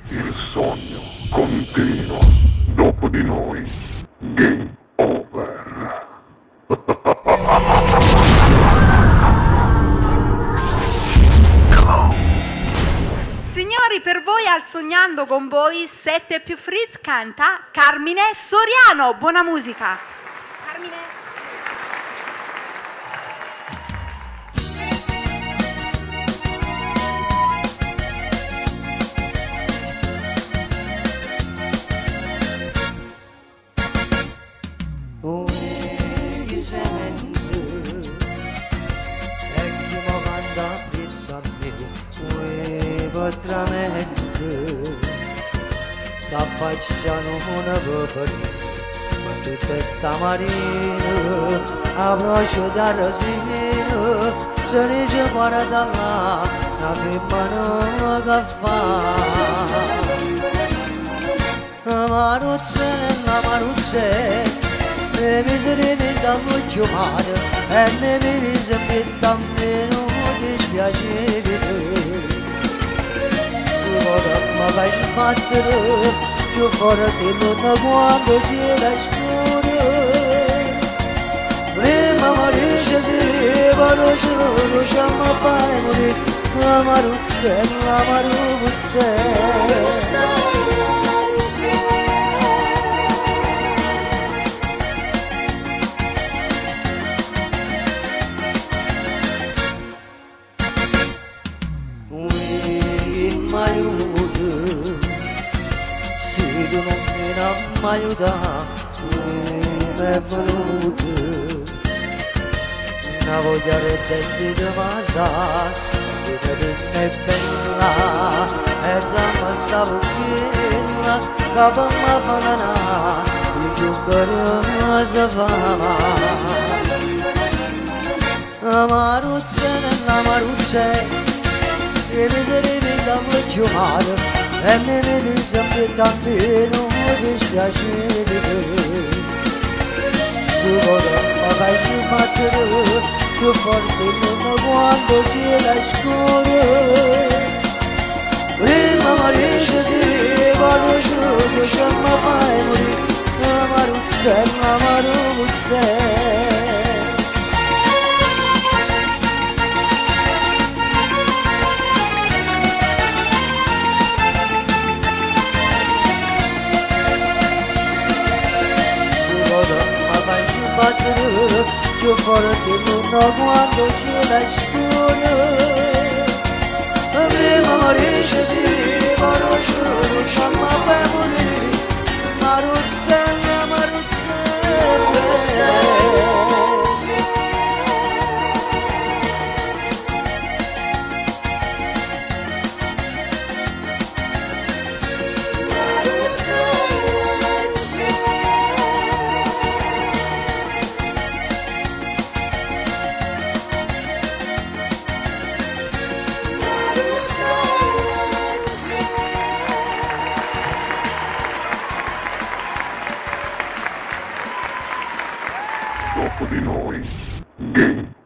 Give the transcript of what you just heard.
Il sogno continua dopo di noi. Game over. Signori, per voi al Sognando con voi 7 più Fritz canta Carmine Soriano. Buona musica. Carmine. S'affacciano una popolina ma tutta sta marina a brocio da rosino se ne ci guarda là la femmina che fa la maruzze mi miseria dallo giocare e mi sembra meno dispiacere ma vai a battere più forte non quando c'è la scure prima morisce si vado giuro siamo a fare morire la maruzze mi aiuta, mi è venuto una voglia di passare, di vedere bella e da passare bella, capo ma banana, il zucchero si fa. La maruzze, e mi sarebbe da giocare, e mi sembra tanto dispiacere solo ma vai a battere più forte non quando c'è la scure prima morisce si vado giù che siamo a fare morire la maruzze più forte non quando c'è la scure prima morisce si vado giù siamo a fare morire maruzze Dopo di noi. Game